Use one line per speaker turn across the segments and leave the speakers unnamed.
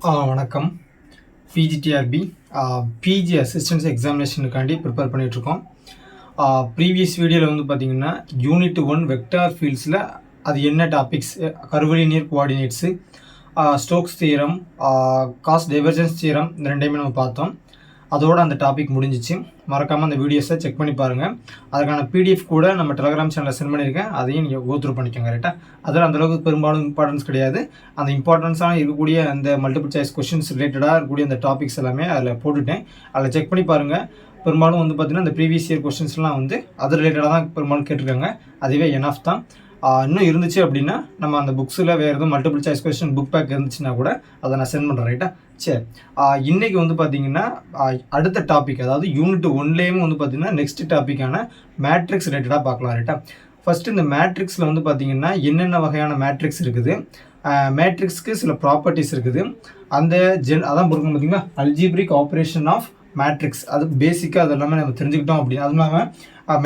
வணக்கம். P G T R B PG assistants எக்ஸாமினேஷனுக்காண்டி prepare பண்ணிகிட்ருக்கோம். ப்ரீவியஸ் வீடியோவில் வந்து பார்த்திங்கன்னா யூனிட் 1 வெக்டார் ஃபீல்ட்ஸில் அது என்ன topics, curvilinear coordinates, Stokes theorem, Gauss divergence theorem, இந்த ரெண்டையுமே நம்ம பார்த்தோம். அதோடு அந்த டாபிக் முடிஞ்சிச்சு. மறக்காமல் அந்த வீடியோஸை செக் பண்ணி பாருங்கள். அதுக்கான பிடிஎஃப் கூட நம்ம டெலகிராம் சேனலில் சென்ட் பண்ணியிருக்கேன். அதையும் நீங்கள் கோத்ரூ பண்ணிக்கோங்க. ரைட்டாக அதில் அந்தளவுக்கு பெரும்பாலும் இம்பார்ட்டன்ஸ் கிடையாது. அந்த இம்பார்ட்டன்ஸாக இருக்கக்கூடிய அந்த மல்டிபிள் சாய்ஸ் கொஷின்ஸ் ரிலேட்டடாக இருக்கக்கூடிய அந்த டாபிக்ஸ் எல்லாமே அதில் போட்டுட்டேன். அதில் செக் பண்ணி பாருங்கள். பெரும்பாலும் வந்து பார்த்திங்கன்னா இந்த ப்ரீவியஸ் இயர் கொஷின்ஸ்லாம் வந்து அது ரிலேட்டடாக தான் பெரும்பாலும் கேட்டிருக்காங்க. அதுவே என்ஆஃப் தான். இன்னும் இருந்துச்சு அப்படின்னா நம்ம அந்த புக்ஸில் வேறு எதுவும் multiple choice question book back இருந்துச்சுன்னா கூட அதை நான் சென்ட் பண்ணுறேன். ரைட்டா? சரி, இன்றைக்கி வந்து பார்த்திங்கன்னா அடுத்த டாபிக், அதாவது யூனிட் 1லேயும் வந்து பார்த்திங்கன்னா நெக்ஸ்ட் டாப்பிக்கான மேட்ரிக்ஸ் ரிலேட்டடாக பார்க்கலாம். ரைட்டா? ஃபஸ்ட்டு இந்த மேட்ரிக்ஸில் வந்து பார்த்திங்கன்னா என்னென்ன வகையான மேட்ரிக்ஸ் இருக்குது, மேட்ரிக்ஸ்க்கு சில ப்ராப்பர்ட்டிஸ் இருக்குது, அந்த அதான் பொறுக்கும் பார்த்திங்கன்னா அல்ஜிப்ரிக் ஆப்ரேஷன் ஆஃப் மேட்ரிக்ஸ். அது பேசிக்காக அது எல்லாமே நம்ம தெரிஞ்சுக்கிட்டோம் அப்படின்னு. அது இல்லாமல்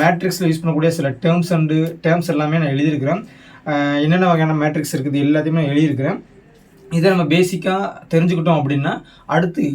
மேட்ரிக்ஸில் யூஸ் பண்ணக்கூடிய சில டேர்ம்ஸ் எல்லாமே நான் எழுதியிருக்கிறேன். என்னென்ன வகையான மேட்ரிக்ஸ் இருக்குது எல்லாத்தையுமே நான் எழுதியிருக்கிறேன். இதை நம்ம பேசிக்காக தெரிஞ்சுக்கிட்டோம் அப்படின்னா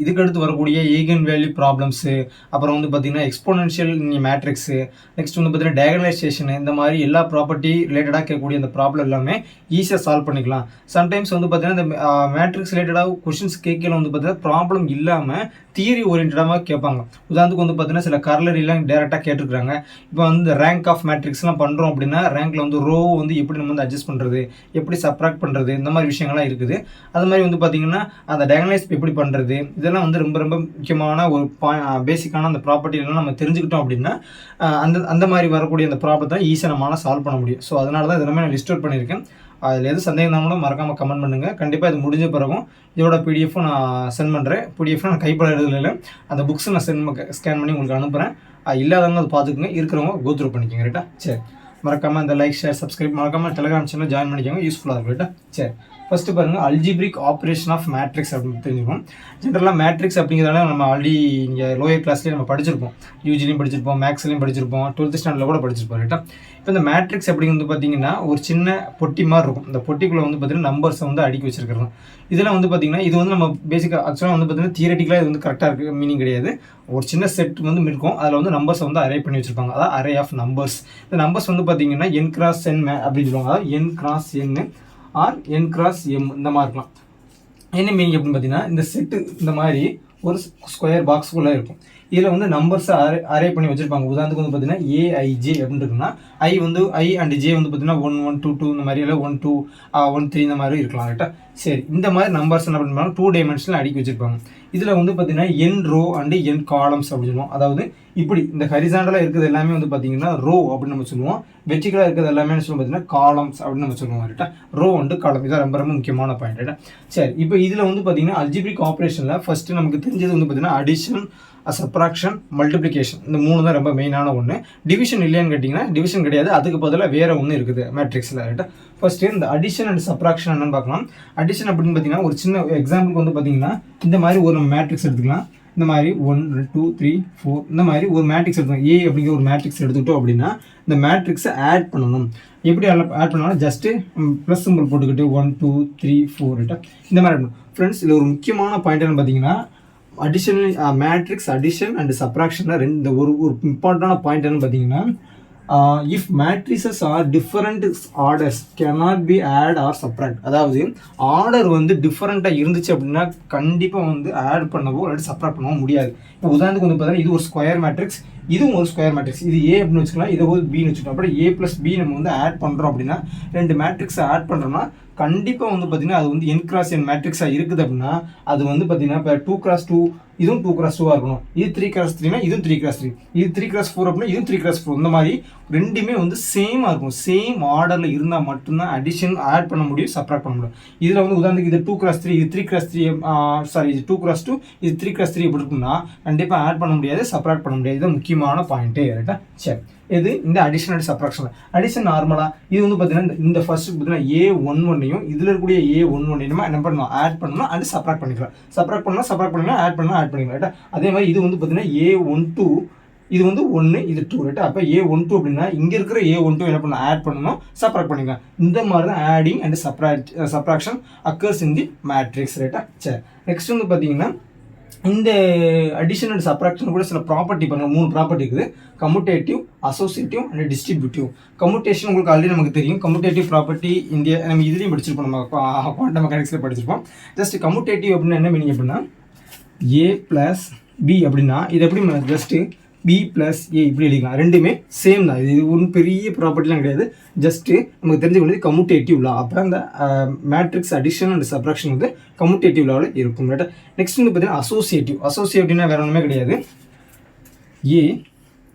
இதுக்கடுத்து வரக்கூடிய ஈகன் வேல்யூ ப்ராப்ளம்ஸு, அப்புறம் வந்து பார்த்திங்கன்னா எக்ஸ்போனன்ஷியல் மேட்ரிக்ஸு, நெக்ஸ்ட் வந்து பார்த்திங்கன்னா டயகனலைசேஷனு, இந்த மாதிரி எல்லா ப்ராப்பர்ட்டி ரிலேட்டடாக கேட்கக்கூடிய அந்த ப்ராப்ளம் எல்லாமே ஈஸியாக சால்வ் பண்ணிக்கலாம். சம்டைம்ஸ் வந்து பார்த்திங்கன்னா இந்த மேட்ரிக்ஸ் ரிலேட்டடாக கொஷின்ஸ் கேட்கல வந்து பார்த்திங்கன்னா ப்ராப்ளம் இல்லாமல் தியரி ஓரியன்டாக கேட்பாங்க. உதாரணத்துக்கு வந்து பார்த்திங்கன்னா சில கர்லரிலாம் டேரெக்டாக கேட்டிருக்காங்க. இப்போ வந்து ரேங்க் ஆஃப் மேட்ரிக்ஸ்லாம் பண்ணுறோம் அப்படின்னா ரேங்க்கில் வந்து ரோ வந்து எப்படி நம்ம வந்து அட்ஜஸ்ட் பண்ணுறது, எப்படி சப்ராக்ட் பண்ணுறது, இந்த மாதிரி விஷயங்கள்லாம் இருக்குது. அது மாதிரி வந்து பார்த்திங்கன்னா அந்த டயகனலைஸ் எப்படி பண்ணுறது, இதெல்லாம் வந்து ரொம்ப ரொம்ப முக்கியமான ஒரு பேசிக்கான அந்த ப்ராப்பர்ட்டிலாம் நம்ம தெரிஞ்சுக்கிட்டோம் அப்படின்னா அந்த மாதிரி வரக்கூடிய அந்த ப்ராப்ளத்தை ஈஸியாக நம்மளால் சால்வ் பண்ண முடியும். ஸோ அதனால தான் இதெல்லாமே நான் லிஸ்ட் அவுட் பண்ணியிருக்கேன். அதில் எது சந்தேகம் இருந்தாலும் மறக்காமல் கமெண்ட் பண்ணுங்கள். கண்டிப்பாக இது முடிஞ்ச பிறகும் இதோட பிடிஎஃப்பும் நான் சென்ட் பண்ணுறேன். பிடிஎஃப் நான் கைப்பட எழுதல, அந்த புக்ஸை நான் ஸ்கேன் பண்ணி உங்களுக்கு அனுப்புகிறேன். இல்லாதவங்க அதை பார்த்துக்குங்க, இருக்கிறவங்க கோத்ரூ பண்ணிக்கோங்க. ரைட்டா? சரி, மறக்காமல் இந்த லைக், ஷேர், சப்ஸ்கிரைப், மறக்காமல் டெலிகிராம் சேனல் ஜாயின் பண்ணிக்கோங்க. யூஸ்ஃபுல்லாக இருக்கும். ரைட்டா? சரி, ஃபஸ்ட்டு பாருங்கள் அல்ஜிப்ரிக் ஆப்ரேஷன் ஆஃப் மேட்ரிக்ஸ் அப்படின்னு தெரிஞ்சுக்கணும். ஜென்ரலாக மேட்ரிக்ஸ் அப்படிங்கிறதால நம்ம ஆல்ரெடி இங்கே லோயர் கிளாஸ்லேயே நம்ம படிச்சிருப்போம். யூஜிலையும் படிச்சிருப்போம், மேக்ஸ்லையும் படிச்சிருப்போம், 12th ஸ்டாண்டர்டில் கூட படிச்சிருப்போம். ரைட்டா? இப்போ இந்த மேட்ரிக்ஸ் அப்படிங்கிறது பார்த்தீங்கன்னா ஒரு சின்ன பொட்டி மாதிரி இருக்கும். இந்த பொட்டிக்குள்ளே வந்து பார்த்திங்கன்னா நம்பர்ஸை வந்து அடுக்கி வச்சிருக்கிறோம். இதெல்லாம் வந்து பார்த்திங்கன்னா இது வந்து நம்ம பேசிக்காக ஆக்சுவலாக வந்து பார்த்திங்கன்னா தியரட்டிக்கலாக இது வந்து கரெக்டாக இருக்குது, மீனிங் கிடையாது. ஒரு சின்ன செட் வந்து இருக்கும், அதில் வந்து நம்பர்ஸை வந்து அரே பண்ணி வச்சுருப்பாங்க. அதாவது அரே ஆஃப் நம்பர்ஸ். இந்த நம்பர்ஸ் வந்து பார்த்திங்கன்னா n x n அப்படின்னு சொல்லுவாங்க. அதாவது n x n or n x m இந்த மாதிரி இருக்கலாம். என்ன மீனிங் அப்படின்னு பார்த்தீங்கன்னா இந்த செட்டு இந்த மாதிரி ஒரு ஸ்கொயர் பாக்ஸ்குள்ளே இருக்கும். இதில் வந்து நம்பர்ஸை அரே பண்ணி வச்சுருப்பாங்க. உதாரணத்துக்கு வந்து பார்த்தீங்கன்னா ஏஐஜே அப்படின்னு இருக்குன்னா ஐ அண்ட் ஜே வந்து பார்த்தீங்கன்னா 1 1 2 2 இந்த மாதிரி, இல்லை 1 2 1 3 இந்த மாதிரி இருக்கலாம். ரைட்டா? சரி, இந்த மாதிரி நம்பர்ஸ் என்ன பண்ணுவாங்க, 2 டைமென்ஷனில் அடுக்கி வச்சுருப்பாங்க. இதில் வந்து பார்த்தீங்கன்னா n row and n columns அப்படின்னு சொல்லுவோம். அதாவது இப்படி இந்த ஹரிசாண்டலாக இருக்கிறது எல்லாமே வந்து பார்த்தீங்கன்னா ரோ அப்படின்னு நம்ம சொல்லுவோம். வெர்டிகலாக இருக்கிறது எல்லாமே என்ன சொல்லுவோம் பார்த்தீங்கன்னா காலம்ஸ் அப்படின்னு நம்ம சொல்லுவோம். ரைட்டா? ரோ அண்டு காலம், இதான் ரொம்ப ரொம்ப முக்கியமான பாயிண்ட். ரைட்டா? சரி, இப்போ இதில் வந்து பார்த்தீங்கன்னா அல்ஜிப்ரிக் ஆப்ரேஷனில் ஃபஸ்ட்டு நமக்கு தெரிஞ்சது வந்து பார்த்தீங்கன்னா அடிஷன், சப்ராக்ஷன், மல்டிப்ளிகேஷன், இந்த 3 தான் ரொம்ப மெயினான ஒன்று. டிவிஷன் இல்லையான்னு கேட்டிங்கன்னா டிவிஷன் கிடையாது, அதுக்கு பதிலாக வேறு ஒன்று இருக்குது மேட்ரிக்ஸில். ரைட்டா? ஃபஸ்ட்டு இந்த அடிஷன் அண்ட் சப்ராக்ஷன் என்னன்னு பார்க்கலாம். அடிஷன் அப்படின்னு பார்த்தீங்கன்னா ஒரு சின்ன எக்ஸாம்பிளுக்கு வந்து பார்த்தீங்கன்னா இந்த மாதிரி ஒரு மேட்ரிக்ஸ் எடுத்துக்கலாம். இந்த மாதிரி 1 2 3 4 இந்த மாதிரி ஒரு மேட்ரிக்ஸ் எடுத்துக்கலாம். ஏ அப்படிங்கிற ஒரு மேட்ரிக்ஸ் எடுத்துக்கிட்டோம் அப்படின்னா இந்த மேட்ரிக்ஸை ஆட் பண்ணணும். எப்படி ஆட் பண்ணாலும் ஜஸ்ட்டு ப்ளஸ் சிம்பிள் போட்டுக்கிட்டு 1 2 3 4 ரைட்டா? இந்த மாதிரி பண்ணணும். ஃப்ரெண்ட்ஸ், இதில் ஒரு முக்கியமான பாயிண்ட் என்னன்னு பார்த்தீங்கன்னா அடிஷன், மேட்ரிக்ஸ் அடிஷன் அண்ட் சப்ராக்ஷனில் இந்த ஒரு இம்பார்ட்டண்டான பாயிண்ட் என்னன்னு பார்த்தீங்கன்னா if matrices are different orders cannot be add or subtract. அதாவது ஆர்டர் வந்து டிஃபரெண்ட்டாக இருந்துச்சு அப்படின்னா கண்டிப்பாக வந்து ஆட் பண்ணவோ இல்லாட்டி சப்ராக்ட் பண்ணவோ முடியாது. இப்போ உதாரணத்துக்கு வந்து பார்த்தீங்கன்னா இது ஒரு ஸ்கொயர் மேட்ரிக்ஸ், இதுவும் ஒரு ஸ்கொயர் மேட்ரிக்ஸ். இது ஏ அப்படின்னு வச்சுக்கலாம், இதை ஒரு பின்னு வச்சுக்கலாம். அப்புறம் ஏ ப்ளஸ் பி நம்ம வந்து ஆட் பண்ணுறோம் அப்படின்னா ரெண்டு மேட்ரிக்ஸை ஆட் பண்ணுறோம்னா கண்டிப்பாக வந்து பார்த்திங்கன்னா அது வந்து n x n மேட்ரிக்ஸாக இருக்குது அப்படின்னா அது வந்து பார்த்திங்கன்னா இப்போ 2 x 2 இதுவும் 2 x 2 இருக்கணும். இது 3 x 3னா இதுவும் 3 x 3, இது 3 x 4 அப்படின்னா இதுவும் 3 x 4. இந்த மாதிரி ரெண்டுமே வந்து சேமாக இருக்கும். சேம் ஆர்டரில் இருந்தால் மட்டும்தான் அடிஷன் ஆட் பண்ண முடியும், சப்ராக்ட் பண்ண முடியும். இதில் வந்து உதாரணத்துக்கு இது 2 x 3, இது 3 x 3, சாரி இது 2 x 2, இது 3 x 3 எப்படி இருக்குன்னா கண்டிப்பாக ஆட் பண்ண முடியாது, சப்ராக்ட் பண்ண முடியாது. இது முக்கியமான பாயிண்ட்டு. ரைட்டா? சரி, இது இந்த அடிஷன் அண்ட் சப்ராக்ஷன். அடிஷன் நார்மலாக இது வந்து பார்த்தீங்கன்னா இந்த ஃபர்ஸ்ட் பார்த்தீங்கன்னா A11 இதில் இருக்கக்கூடிய A11 நம்ம என்ன பண்ணணும், ஆட் பண்ணணும் அண்ட் சப்ராக்ட் பண்ணிக்கலாம். சப்ராக்ட் பண்ணலாம், ஆட் பண்ணலாம், ஆட் பண்ணிக்கலாம். ரைட்டா? அதே மாதிரி இது வந்து பார்த்தீங்கன்னா A12 இது வந்து 1 இது 2 ரைட்டா. அப்போ A12 அப்படின்னா இங்கே இருக்கிற A12 என்ன பண்ணணும், ஆட் பண்ணணும், சப்ராக்ட் பண்ணிக்கலாம். இந்த மாதிரி தான் adding and subtraction occurs in the matrix ரைட்டா. சரி, நெக்ஸ்ட் வந்து பார்த்தீங்கன்னா இந்த அடிஷன் அண்ட் சப்ராக்ஷன் கூட சில ப்ராப்பர்ட்டி பாருங்க, 3 ப்ராப்பர்ட்டி இருக்குது. Commutative, associative and distributive. Commutation உங்களுக்கு ஆல்ரெடி நமக்கு தெரியும். கம்யூட்டேட்டிவ் ப்ராப்பர்ட்டி இந்தியா நம்ம இதுலேயும் படிச்சிருப்போம், நம்ம குவாண்டம் மெக்கானிக்ஸில் படிச்சிருப்போம். ஜஸ்ட் கம்யூட்டேட்டிவ் அப்படின்னா என்ன மீனிங் அப்படின்னா A + B அப்படின்னா இது எப்படி ஜஸ்ட்டு B + A இப்படி எழுதிக்கலாம். ரெண்டுமே சேம் தான். இது ஒன்றும் பெரிய ப்ராப்பர்ட்டிலாம் கிடையாது. ஜஸ்ட்டு நமக்கு தெரிஞ்ச வேண்டியது கம்யூட்டேட்டிவ் லா. அப்போ அந்த மேட்ரிக்ஸ் அடிஷன் அண்ட் சப்ராக்ஷன் வந்து கம்யூட்டேட்டிவ் லாவில் இருக்கும் ரைட்டா. நெக்ஸ்ட் வந்து பார்த்தீங்கன்னா அசோசியேட்டிவ். அசோசியேட்டிவ்னா வேறு ஒன்றுமே கிடையாது. A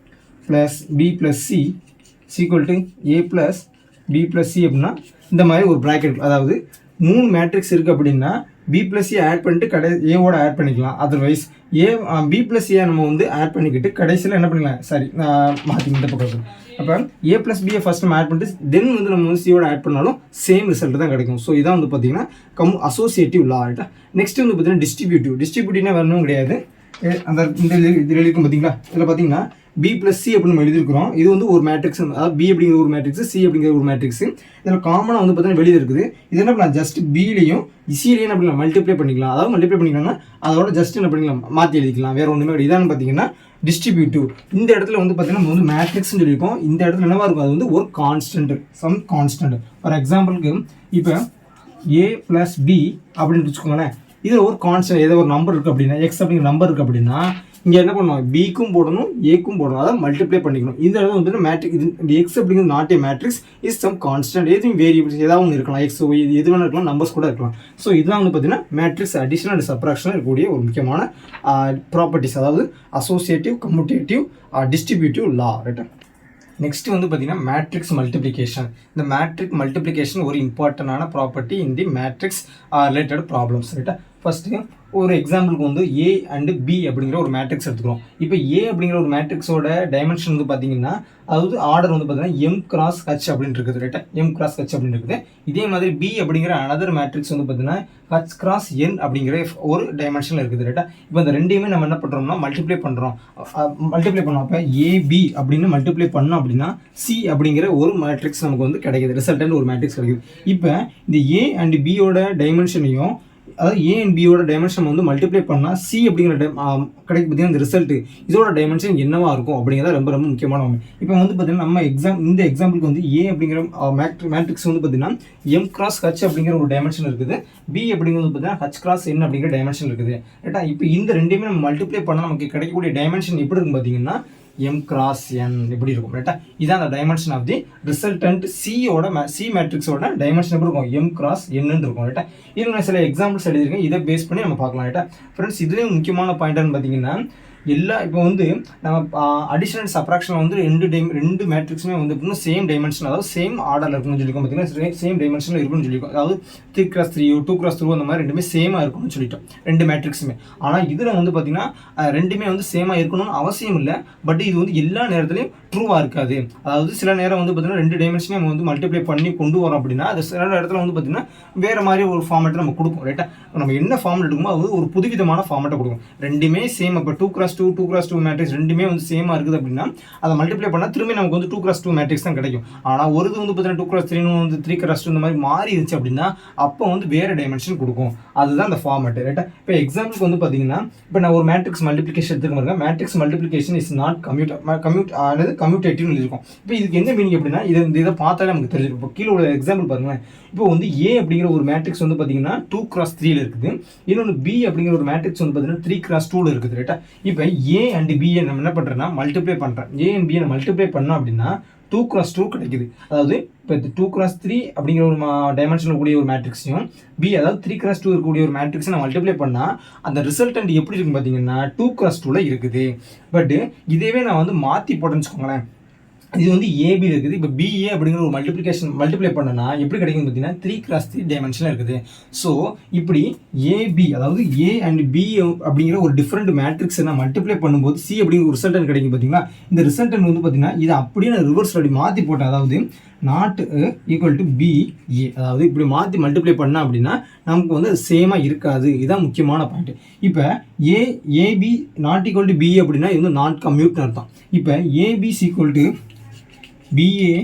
+ B + C = A + B + C அப்படின்னா இந்த மாதிரி ஒரு ப்ராக்கெட், அதாவது 3 மேட்ரிக்ஸ் இருக்குது அப்படின்னா B + C ஆட் பண்ணிட்டு ஏவோட ஆட் பண்ணிக்கலாம். அதர்வைஸ் B + C நம்ம வந்து ஆட் பண்ணிக்கிட்டு கடைசியில் என்ன பண்ணிக்கலாம், சாரி மாற்றி இந்த பக்கம். அப்போ A + B ஃபஸ்ட் நம்ம ஆட் பண்ணிட்டு தென் வந்து நம்ம வந்து சியோட ஆட் பண்ணாலும் சேம் ரிசல்ட் தான் கிடைக்கும். ஸோ இதான் வந்து பார்த்தீங்கன்னா அசோசியேட்டிவ் லா ரைட்டா. நெக்ஸ்ட் வந்து பார்த்தீங்கன்னா டிஸ்ட்ரிபியூட்டிவ். டிஸ்ட்ரிபியூட்டிவ்னா வேறு ஒன்றும் கிடையாது. அந்த இந்த இதில் எழுதிக்கும் பார்த்தீங்களா, இதில் பார்த்தீங்கன்னா B + C அப்படின்னு நம்ம எழுதியிருக்கிறோம். இது வந்து ஒரு மேட்ரிக்ஸ், அதாவது B அப்படிங்கிற ஒரு மேட்ரிக்ஸ், C அப்படிங்கிற ஒரு மேட்ரிக்ஸ். இதில் காமனாக வந்து பார்த்தீங்கன்னா வெளியில் இருக்குது. இது என்ன பண்ணலாம், ஜஸ்ட் Bலையும் Cலையும் அப்படின்னா மல்டிப்ளை பண்ணிக்கலாம். அதாவது மல்டிப்ளை பண்ணிக்கலாம்னா அதோட ஜஸ்ட் என்ன பண்ணிக்கலாம், மாற்றி எழுதிக்கலாம். வேறு ஒன்றுமே கிடையாது. இதான்னு பார்த்தீங்கன்னா டிஸ்ட்ரிபியூட்டிவ். இந்த இடத்துல வந்து பார்த்தீங்கன்னா நம்ம வந்து மேட்ரிக்ஸ்னு சொல்லியிருக்கோம். இந்த இடத்துல என்னவா இருக்கும், அது வந்து ஒரு கான்ஸ்டன்ட், சம் கான்ஸ்டன்ட். ஃபார் எக்ஸாம்பிளுக்கு இப்போ A + B அப்படின்னு வச்சுக்கோங்களேன். இதில் ஒரு கான்ஸ்டன்ட் ஏதோ ஒரு நம்பர் இருக்குது அப்படின்னா, எக்ஸ் அப்படிங்கிற நம்பர் இருக்குது அப்படின்னா இங்கே என்ன பண்ணணும், பிக்கும் போடணும், ஏக்கும் போடணும், அதாவது மல்டிப்ளை பண்ணிக்கணும். இந்த இடத்துல வந்து மேட்ரிக் இது எக்ஸ் அப்படிங்கிறது not a matrix, is some constant. எதுவும் வேரியபிள்ஸ் ஏதாவது ஒன்று இருக்கலாம், எக்ஸ் ஒய் எது வேணா இருக்கலாம், நம்பர்ஸ் கூட இருக்கலாம். ஸோ இதெல்லாம் வந்து பார்த்தீங்கன்னா மேட்ரிக்ஸ் அடிஷன் அண்ட் சப்ராக்ஷன் இருக்கக்கூடிய ஒரு முக்கியமான ப்ராப்பர்ட்டிஸ், அதாவது அசோசியேட்டிவ், கம்யூட்டேட்டிவ், டிஸ்ட்ரிபியூட்டிவ் லா ரைட்டா. நெக்ஸ்ட் வந்து பார்த்தீங்கன்னா மேட்ரிக்ஸ் மல்டிப்ளிகேஷன். இந்த மேட்ரிக் மல்டிப்ளிகேஷன் ஒரு இம்பார்ட்டண்டான property in the matrix related problems ரைட்டா. ஃபஸ்ட்டு ஒரு எக்ஸாம்பிளுக்கு வந்து A அண்ட் B அப்படிங்கிற ஒரு மேட்ரிக்ஸ் எடுத்துக்கிறோம். இப்போ A அப்படிங்கிற ஒரு மேட்ரிக்ஸோட டைமென்ஷன் வந்து பார்த்தீங்கன்னா, அதாவது ஆர்டர் வந்து பார்த்தீங்கன்னா M × H அப்படின்னு இருக்குது ரைட்டா. M × H அப்படின்னு இருக்குது. இதே மாதிரி B அப்படிங்கிற அனதர் மேட்ரிக்ஸ் வந்து பார்த்தீங்கன்னா H × N அப்படிங்கிற ஒரு டைமென்ஷனில் இருக்குது ரைட்டா. இப்போ இந்த ரெண்டையுமே நம்ம என்ன பண்ணுறோம்னா மல்டிப்ளை பண்ணுறோம். அப்போ AB அப்படின்னு மல்டிப்ளை பண்ணோம் அப்படின்னா C அப்படிங்கிற ஒரு மேட்ரிக்ஸ் நமக்கு வந்து கிடைக்குது, ரிசல்டன்ட் ஒரு மேட்ரிக்ஸ் கிடைக்குது. இப்போ இந்த A அண்ட் Bயோட டைமென்ஷனையும், அதாவது A அண்ட் Bயோட டைமென்ஷன் வந்து மல்டிப்ளை பண்ணால் C அப்படிங்கிற கிடைக்கு பார்த்தீங்கன்னா இந்த ரிசல்ட் இதோட டைமென்ஷன் என்னவா இருக்கும் அப்படிங்கிறத ரொம்ப ரொம்ப முக்கியமான ஒன்று. இப்போ வந்து பார்த்தீங்கன்னா நம்ம இந்த எக்ஸாம்பிளுக்கு வந்து A அப்படிங்கிற மேட்ரிக்ஸ் வந்து பார்த்தீங்கன்னா M × H அப்படிங்கிற ஒரு டைமென்ஷன் இருக்குது. B அப்படிங்கிறது பார்த்தீங்கன்னா H × N அப்படிங்கிற டைமென்ஷன் இருக்குது ரைட்டா. இப்போ இந்த ரெண்டையுமே நம்ம மல்டிப்ளை பண்ணால் நமக்கு கிடைக்கக்கூடிய டைமென்ஷன் எப்படி இருக்கும் பார்த்தீங்கன்னா M × N எப்படி இருக்கும் ரைட்டா. இதான் அந்த dimension of the resultant C மேட்ரிக்ஸோட டைமென்ஷன் எப்படி இருக்கும், M × N இருக்கும் ரைட்டா. இதில் நான் சில எக்ஸாம்பிள்ஸ் எழுதியிருக்கேன், இதை பேஸ் பண்ணி நம்ம பார்க்கலாம் ரைட்டா. ஃப்ரெண்ட்ஸ், இதுலேயும் முக்கியமான பாயிண்ட்னு பார்த்தீங்கன்னா இப்போ வந்து நம்ம அடிஷனல் சப்ராக்ஷனில் வந்து ரெண்டு மேட்ரிக்ஸுமே வந்து எப்படின்னா சேம் டைமென்ஷன், அதாவது சேம் ஆர்டரில் இருக்குன்னு சொல்லியிருக்கோம். பார்த்தீங்கன்னா சேம் டைமென்ஷனில் இருக்குன்னு சொல்லியிருக்கோம். அதாவது 3x3 2x2 அந்த மாதிரி ரெண்டுமே சேமாக இருக்கும்னு சொல்லிட்டோம், ரெண்டு மேட்ரிக்ஸுமே. ஆனால் இதில் வந்து பார்த்தீங்கன்னா ரெண்டுமே வந்து சேமாக இருக்கணும்னு அவசியம் இல்லை. பட் இது வந்து எல்லா நேரத்துலையும் ட்ரூவாக இருக்காது. அதாவது சில நேரம் வந்து பார்த்தீங்கன்னா ரெண்டு டைமென்ஷனே நம்ம வந்து மல்டிப்ளை பண்ணி கொண்டு வரோம் அப்படின்னா அது சில இடத்துல வந்து பார்த்தீங்கன்னா வேறு மாதிரி ஒரு ஃபார்மேட்டை நம்ம கொடுப்போம் ரைட்டா. நம்ம என்ன ஃபார்மேட் எடுக்குமோ அது ஒரு புதுவிதமான ஃபார்மேட்டை கொடுக்கும். ரெண்டுமே சேம். இப்போ 2x2 2x2 மேட்ரிக்ஸ் ரெண்டுமே வந்து சேமாக இருக்குது அப்படின்னா அதை மல்டிப்ளை பண்ணால் திரும்பி நமக்கு வந்து 2x2 மேட்ரிக்ஸ் தான் கிடைக்கும். ஆனால் ஒரு இது வந்து பார்த்தீங்கன்னா 2x3 வந்து 3x2 இந்த மாதிரி மாறி இருந்துச்சு அப்படின்னா அப்போ வந்து வேறு டைமென்ஷன் கொடுக்கும். அதுதான் அந்த ஃபார்மேட் ரைட்டா. இப்போ எக்ஸாம்பிளுக்கு வந்து பார்த்தீங்கன்னா இப்போ நான் ஒரு மேட்ரிக்ஸ் மல்டிப்ளிகேஷன் எடுத்துக்க பாருங்க. மேட்ரிக்ஸ் மல்டிப்ளிகேஷன் இஸ் நாட் கம்யூட்டேட்டிவ்னு இருக்கும். இப்போ இதுக்கு என்ன மீனிங் அப்படின்னா இதை பார்த்தாலே நமக்கு தெரிஞ்சிருக்கும். இப்போ கீழே உள்ள எக்ஸாம்பிள் பாருங்களேன். இப்போ வந்து A அப்படிங்கிற ஒரு மேட்ரிக்ஸ் வந்து பார்த்தீங்கன்னா 2x3 இருக்குது. இன்னொன்று B அப்படிங்கிற ஒரு மேட்ரிக்ஸ் வந்து பார்த்தீங்கன்னா 3x2 இருக்குது ரைட்டா. இப்போ A அண்ட் B நம்ம என்ன பண்ணுறேன்னா மல்டிப்ளை பண்ணுறேன். A அண்ட் B மல்டிப்ளை பண்ணோம் அப்படின்னா 2x2 கிடைக்குது. அதாவது இப்போ 2x3 அப்படிங்கிற ஒரு டைமென்ஷனில் கூடிய ஒரு மேட்ரிக்ஸையும் B அதாவது 3x2 இருக்கக்கூடிய ஒரு மேட்ரிக்ஸை நான் மல்டிப்ளை பண்ணால் அந்த ரிசல்டன்ட் எப்படி இருக்குன்னு பார்த்தீங்கன்னா 2x2ல இருக்குது. பட் இதேவே நான் வந்து மாற்றி போட்டேன்னு வச்சுக்கோங்களேன். இது வந்து ஏபியில் இருக்குது. இப்போ பிஏ அப்படிங்கிற ஒரு மல்டிப்ளை பண்ணனா எப்படி கிடைக்கும் பார்த்தீங்கன்னா 3x3 டைமென்ஷனில் இருக்குது. ஸோ இப்படி ஏபி அதாவது ஏ அண்ட் பி அப்படிங்கிற ஒரு டிஃப்ரெண்ட் மேட்ரிக்ஸை நான் மல்டிப்ளை பண்ணும்போது சி அப்படிங்கிற ஒரு ரிசல்டன் கிடைக்கும் பார்த்தீங்களா. இந்த ரிசல்டன் வந்து பார்த்தீங்கன்னா இதை அப்படியே நான் ரிவர்ஸ் அப்படி மாற்றி போட்டேன். அதாவது நாட் ஈக்குவல் டு பிஏ, அதாவது இப்படி மாற்றி மல்டிப்ளை பண்ணால் அப்படின்னா நமக்கு வந்து அது சேமாக இருக்காது. இதுதான் முக்கியமான பாயிண்ட். இப்போ AB not equal to BA அப்படின்னா இது வந்து நாட் கம்யூட்னு அர்த்தம். இப்போ ஏபிசி ஈக்குவல் டு பிஏ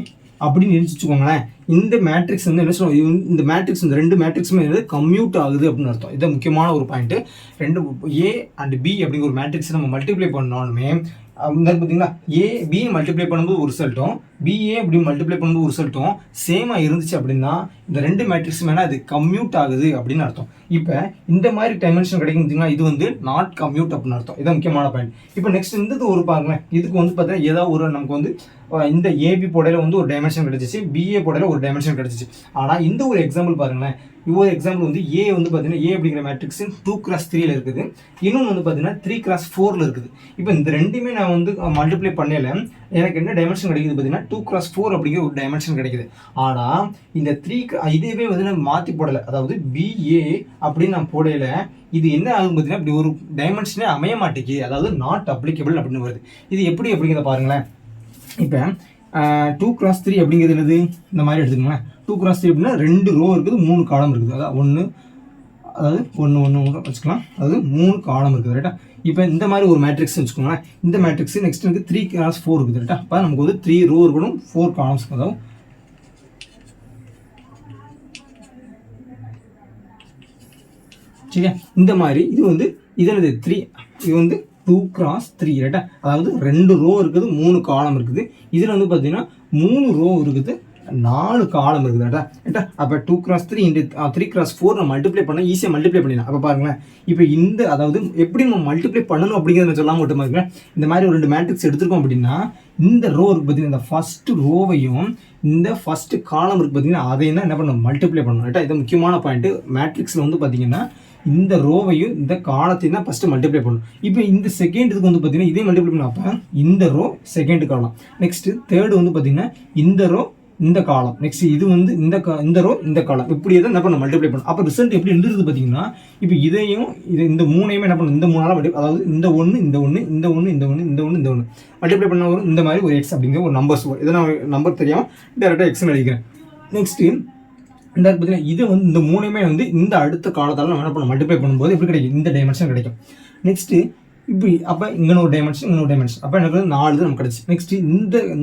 அப்படின்னு நினச்சிச்சுக்கோங்களேன். இந்த மேட்ரிக்ஸ் வந்து என்ன சொல்லுவோம், இந்த மேட்ரிக்ஸ் இந்த ரெண்டு மேட்ரிக்ஸுமே வந்து கம்யூட் ஆகுது அப்படின்னு அர்த்தம். இதுதான் முக்கியமான ஒரு பாயிண்ட்டு. ரெண்டு ஏ அண்ட் பி அப்படிங்கிற ஒரு மேட்ரிக்ஸ் நம்ம மல்டிப்ளை பண்ணாலுமே பார்த்தீங்களா, ஏபி மல்டிப்ளை பண்ணும்போது ஒரு ரிசல்ட்டும் பிஏ அப்படி மல்டிப்ளை பண்ணும்போது ஒரு ரிசல்ட்டும் சேமாக இருந்துச்சு அப்படின்னா இந்த ரெண்டு மேட்ரிக்ஸ் மேலே அது கம்யூட் ஆகுது அப்படின்னு அர்த்தம். இப்போ இந்த மாதிரி டைமென்ஷன் கிடைக்கும் பார்த்தீங்கன்னா இது வந்து நாட் கம்யூட் அப்படின்னு அர்த்தம். இதுதான் முக்கியமான பாயிண்ட். இப்போ நெக்ஸ்ட் இந்த ஒரு பாருங்களேன். இதுக்கு வந்து பார்த்தீங்கன்னா ஏதாவது ஒரு நமக்கு வந்து இந்த ஏபி போடையில் வந்து ஒரு டைமென்ஷன் கிடச்சிச்சு, பிஏ போடையில் ஒரு டைமென்ஷன் கிடச்சிச்சு. ஆனால் இந்த ஒரு எக்ஸாம்பிள் பாருங்களேன். ஒரு எக்ஸாம்பிள் வந்து ஏ வந்து பார்த்தீங்கன்னா ஏ அப்படிங்கிற மேட்ரிக்ஸ் 2x3 இருக்குது, இன்னொன்று வந்து பார்த்தீங்கன்னா 3x4 இருக்குது. இப்போ இந்த ரெண்டுமே நான் வந்து மல்டிப்ளை பண்ணல எனக்கு என்ன டைமென்ஷன் கிடைக்குது பார்த்தீங்கன்னா 2x4 அப்படிங்கிற ஒரு டைமென்ஷன் கிடைக்குது. ஆனால் இந்த இதேவே வந்து நான் மாற்றி போடலை, அதாவது பிஏ அப்படின்னு நான் போடையில இது என்ன ஆகும் பார்த்தீங்கன்னா இப்படி ஒரு டைமென்ஷனே அமைய மாட்டேங்குது, அதாவது நாட் அப்ளிகபிள் அப்படின்னு வருது. இது எப்படி அப்படிங்கிறத பாருங்களேன். இப்போ 2x3 அப்படிங்கிறது என்னது, இந்த மாதிரி எடுத்துக்கோங்களேன். 2x3 அப்படின்னா 2 ரோ இருக்குது, 3 காலம் இருக்குது. அதாவது ஒன்று வச்சுக்கலாம், அதாவது 3 காலம் இருக்குது ரைட்டா. இப்போ இந்த மாதிரி ஒரு மேட்ரிக்ஸ் வச்சுக்கோங்களேன். இந்த மேட்ரிக்ஸ் நெக்ஸ்ட் எனக்கு 3x4 இருக்குது ரைட்டா. அப்போ நமக்கு வந்து 3 ரோ இருக்கணும், 4 காலம்ஸ். அதாவது சரியா. இந்த மாதிரி இது வந்து இதனது 3, இது வந்து 2x3 ரைட்டா. அதாவது 2 ரோ இருக்குது, 3 காலம் இருக்குது. இதில் வந்து பார்த்தீங்கன்னா 3 ரோ இருக்குது, 4 காலம் இருக்குது ரைட்டா. அப்போ 2x3 இன்ட்டு 3x4 நம்ம மல்டிப்ளை பண்ணால் ஈஸியாக மல்டிப்ளை பண்ணிடலாம். அப்போ பாருங்களேன், இப்போ இந்த அதாவது எப்படி நம்ம மல்டிப்ளை பண்ணணும் அப்படிங்கிறத சொல்லாமல் மட்டும் பாருங்களேன். இந்த மாதிரி ஒரு 2 மேட்ரிக்ஸ் எடுத்துருக்கோம் அப்படின்னா இந்த ரோ இருக்குது பார்த்தீங்கன்னா இந்த ஃபஸ்ட்டு ரோவையும் இந்த ஃபஸ்ட்டு காலம் இருக்குது பார்த்தீங்கன்னா அதையும் தான் என்ன பண்ணணும், மல்டிப்ளை பண்ணணும் ரைட்டா. இது முக்கியமான பாயிண்ட்டு. மேட்ரிக்ஸில் வந்து பார்த்தீங்கன்னா இந்த ரோவையும் இந்த காலத்தையும் தான் ஃபஸ்ட்டு மல்டிப்ளை பண்ணணும். இப்போ இந்த செகண்டுக்கு வந்து பார்த்தீங்கன்னா இதே மல்டிப்ளை பண்ண அப்போ இந்த row second column, next third வந்து பார்த்தீங்கன்னா இந்த ரோ இந்த காலம், நெக்ஸ்ட் இது வந்து இந்த ரோ இந்த காலம், இப்படியே தான் என்ன பண்ண மல்டிப்ளை பண்ணணும். அப்போ ரிசல்ட் எப்படி இருந்துருது பார்த்தீங்கன்னா இப்போ இதையும் இந்த மூணையுமே என்ன பண்ணணும், இந்த 3 மல்டிப்ளை, அதாவது இந்த ஒன்று இந்த ஒன்று இந்த ஒன்று இந்த ஒன்று இந்த ஒன்று இந்த ஒன்று மல்டிப்ளை பண்ண வரும். இந்த மாதிரி ஒரு எக்ஸ் அப்படிங்கிற ஒரு நம்பர்ஸ் வரும். இதை நான் நம்பர் தெரியாமல் டேரெக்டாக எக்ஸ்னு எழுதிக்கிறேன். நெக்ஸ்ட்டு இந்த பார்த்தீங்கன்னா இது வந்து இந்த மூணுமே வந்து இந்த அடுத்த காலத்தால் நம்ம என்ன பண்ண மல்டிப்ளை பண்ணும்போது எப்படி கிடைக்கும், இந்த டைமென்ஷன் கிடைக்கும். நெக்ஸ்ட்டு இப்படி அப்போ இங்கே ஒரு டைமென்ஷன் இங்கே ஒரு டைமென்ஷன், அப்போ எனக்கு வந்து 4 நமக்கு கிடச்சி. நெக்ஸ்ட்டு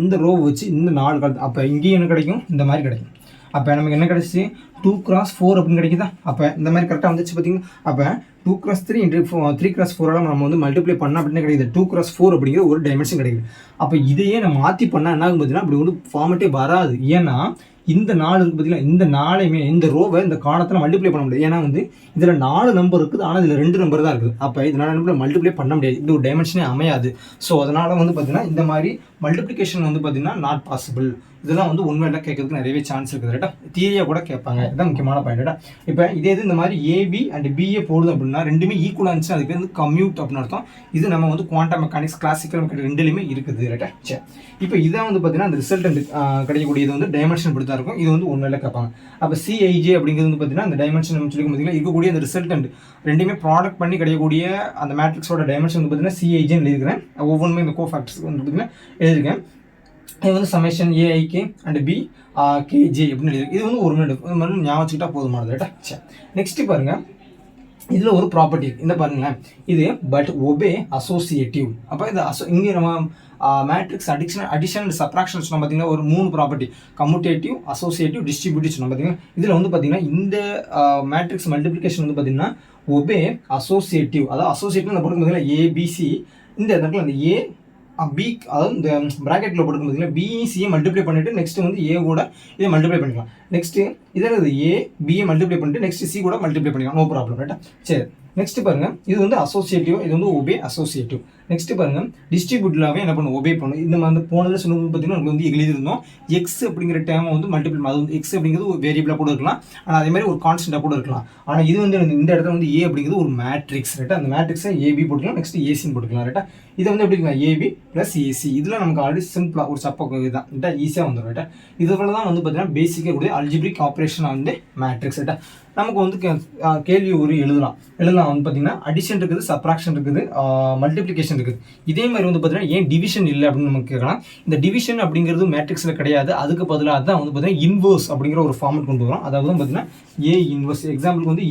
இந்த ரோ வச்சு இந்த 4 காலத்து அப்போ இங்கேயும் என்ன கிடைக்கும், இந்த மாதிரி கிடைக்கும். அப்போ நமக்கு என்ன கிடச்சி 2x4 அப்படின்னு கிடைக்குதா. அப்போ இந்த மாதிரி கரெக்டாக வந்துச்சு பார்த்தீங்கன்னா. அப்போ 2x3 இன்ட்டு 3x4 நம்ம வந்து மல்டிப்ளை பண்ணால் அப்படின்னு கிடைக்குது 2x4 அப்படிங்கிற ஒரு டைமென்ஷன் கிடைக்குது. அப்போ இதையே நம்ம மாற்றி பண்ணால் என்ன ஆகும் பார்த்தீங்கன்னா அப்படி ஒரு ஃபார்மேட்டே வராது. ஏன்னா இந்த 4 இருக்குது பார்த்தீங்கன்னா, இந்த 4ஐயுமே இந்த ரோவை இந்த காலத்தில் மல்டிப்ளை பண்ண முடியாது. ஏன்னா வந்து இதில் 4 நம்பர் இருக்குது, ஆனால் இதில் 2 நம்பர் தான் இருக்குது. அப்போ இதனால் நம்பர் மல்டிப்ளை பண்ண முடியாது, இது ஒரு டைமென்ஷனே அமையாது. ஸோ அதனால் வந்து பார்த்தீங்கன்னா இந்த மாதிரி மல்டிப்ளிகேஷன் வந்து பார்த்தீங்கன்னா நாட் பாசிபிள். இதெல்லாம் வந்து உண்மையில கேட்கறதுக்கு நிறையவே சான்ஸ் இருக்குது ரைட்டா. தியரியாக கூட கேட்பாங்க. இதுதான் முக்கியமான பாயிண்ட் ரைட்டா. இப்போ இதே இது இந்த மாதிரி ஏபி அண்ட் பிஏ போடுது அப்படின்னா ரெண்டுமே ஈக்குவலாக இருந்துச்சு, அதுக்கு வந்து கம்யூட் அப்படின்னு அர்த்தம். இது நம்ம வந்து குவாண்டம் மெக்கானிக்ஸ், கிளாசிக்கல் மெக்கானிக்ஸ் ரெண்டுலையுமே இருக்குது ரைட்டா. சரி, இப்போ இதான் வந்து பார்த்தீங்கன்னா அந்த ரிசல்டன்ட் கிடைக்கக்கூடியது வந்து டைமென்ஷன் படி தான் இருக்கும். இது வந்து உண்மையில கேட்பாங்க. அப்போ சிஐஜே அப்படிங்கிறது வந்து பார்த்தீங்கன்னா அந்த டைமென்ஷன் சொல்லி பார்த்தீங்கன்னா இருக்கக்கூடிய அந்த ரிசல்டன்ட் ரெண்டுமே ப்ராடக்ட் பண்ணி கிடைக்கக்கூடிய அந்த மேட்ரிக்ஸோட டைமென்ஷன் வந்து பார்த்தீங்கன்னா சிஐஜேன்னு எழுதிக்கிறேன். ஒவ்வொன்றுமே இந்த கோஃபேக்டர்ஸ் வந்து பார்த்தீங்கன்னா எழுதியிருக்கேன். இது வந்து சமேஷன் ஏஐகே அண்ட் பி கேஜே அப்படின்னு எழுதிருக்கு. இது வந்து ஒரு மினிட் இது மாதிரி ஞாபகம் வச்சுக்கிட்டா போதுமானது ரைட்டா. சரி, நெக்ஸ்ட்டு பாருங்கள், இதில் ஒரு ப்ராப்பர்ட்டி இந்த பாருங்களேன். இது பட் ஒபே அசோசியேட்டிவ். அப்போ இது இங்கே நம்ம மேட்ரிக்ஸ் அடிஷன் அண்ட் சப்ராக்ஷன் சொன்னால் பார்த்தீங்கன்னா ஒரு 3 ப்ராப்பர்ட்டி, கம்யூட்டேட்டிவ், அசோசியேட்டிவ், டிஸ்ட்ரிபியூட்டிவ் சொன்னால் பார்த்தீங்கன்னா இதில் வந்து பார்த்தீங்கன்னா இந்த மேட்ரிக்ஸ் மல்டிப்ளிகேஷன் வந்து பார்த்தீங்கன்னா ஒபே அசோசியேட்டிவ். அதாவது அசோசியேட்டிவ் நான் போட்டு பார்த்தீங்கன்னா ஏபிசி இந்த இடத்துல அந்த ஏ பி, அதாவது இந்த ப்ராக்கெட்டில் போட்டுக்கும் பார்த்தீங்கன்னா பிஇசியை மல்டிப்ளை பண்ணிவிட்டு நெக்ஸ்ட் வந்து ஏ கூட இதை மல்டிப்ளை பண்ணிக்கலாம். நெக்ஸ்ட்டு இதில் இது ஏ பிஏ மல்டிப்ளை பண்ணிட்டு நெக்ஸ்ட் சி கூட மல்டிப்ளை பண்ணிக்கலாம், நோ ப்ராப்ளம் ரைட்டா. சரி, நெக்ஸ்ட் பாருங்கள், இது வந்து அசோசியேட்டிவ், இது வந்து ஒபே அசோசியேட்டிவ். நெக்ஸ்ட் பாருங்க டிஸ்ட்ரிபியூட்டிவாகவே என்ன பண்ணும் ஒபே பண்ணும். இந்த மாதிரி போனதில் சொன்னது பார்த்தீங்கன்னா நமக்கு வந்து எழுதியிருந்தோம் எக்ஸ் அப்படிங்கிற டேமை வந்து மல்டிபிள், அது வந்து எக்ஸ் அப்படிங்கிறது ஒரு வேரியபிளாக கூட இருக்கலாம், ஆனால் அதே மாதிரி ஒரு கான்ஸ்டன்ட்டாக கூட இருக்கலாம். ஆனால் இது வந்து இந்த இடத்துல வந்து ஏ அப்படிங்கிறது ஒரு மேட்ரிக்ஸ் ரைட்டா, அந்த மேட்ரிக்ஸை ஏபி போட்டுக்கலாம், நெக்ஸ்ட் ஏசின்னு போட்டுக்கலாம் ரைட்டா. இதை வந்து எப்படி இருக்கலாம் ஏபி ப்ளஸ் ஏசி, இதில் நமக்கு ஆல்ரெடி சிம்பிளாக ஒரு சப்ப இதுதான் ரைட்டா, ஈஸியாக வந்துடும் ரைட்டா. இதில் தான் வந்து பார்த்தீங்கன்னா பேசிக்காக கூட அல்ஜிப்ரிக் ஆப்ரேஷன் வந்து மேட்ரிக்ஸ் ரைட்டா. நமக்கு வந்து கேள்வி ஒரு எழுதலாம் வந்து பார்த்தீங்கன்னா அடிஷன் இருக்குது, சப்ராக்ஷன் இருக்குது, மல்டிப்ளிகேஷன் இருக்குது. இதே மாதிரி வந்து பார்த்தீங்கன்னா ஏன் டிவிஷன் இல்லை அப்படின்னு நமக்கு கேட்கலாம். இந்த டிவிஷன் அப்படிங்கிறது மேட்ரிக்ஸில் கிடையாது, அதுக்கு பதிலாக தான் வந்து பார்த்தீங்கன்னா இன்வர்ஸ் அப்படிங்கிற ஒரு ஃபார்மெட் கொண்டு வரும். அதாவது பார்த்தீங்கன்னா ஏ இன்வர்ஸ், எக்ஸாம்பிளுக்கு வந்து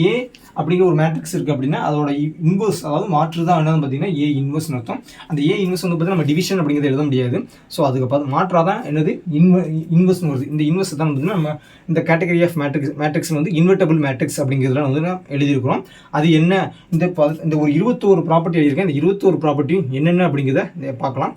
ஏ அப்படிங்கிற ஒரு மேட்ரிக்ஸ் இருக்குது அப்படின்னா அதோட இன்வர்ஸ், அதாவது மாற்று தான் என்னன்னு பார்த்தீங்கன்னா ஏ இன்வர்ஸ்னு அர்த்தம். அந்த ஏ இன்வர்ஸ் வந்து பார்த்தீங்கன்னா நம்ம டிவிஷன் அப்படிங்கிறது எழுத முடியாது. ஸோ அதுக்கு மாற்றாக தான் என்னது இன்வர்ஸ்னு வருது. இந்த இன்வர்ஸ் தான் பார்த்தீங்கன்னா நம்ம இந்த கேட்டகரி ஆஃப் மேட்ரிக்ஸ் வந்து இன்வெர்டபிள் மேட்ரிக்ஸ் அப்படிங்கிறதுலாம் வந்து நான் எழுதியிருக்கிறோம். அது என்ன, இந்த ஒரு 21 ப்ராப்பர்ட்டி எழுதியிருக்கேன். இந்த 21 ப்ராப்பர்ட்டியும் என்னென்ன அப்படிங்கிறத பார்க்கலாம்.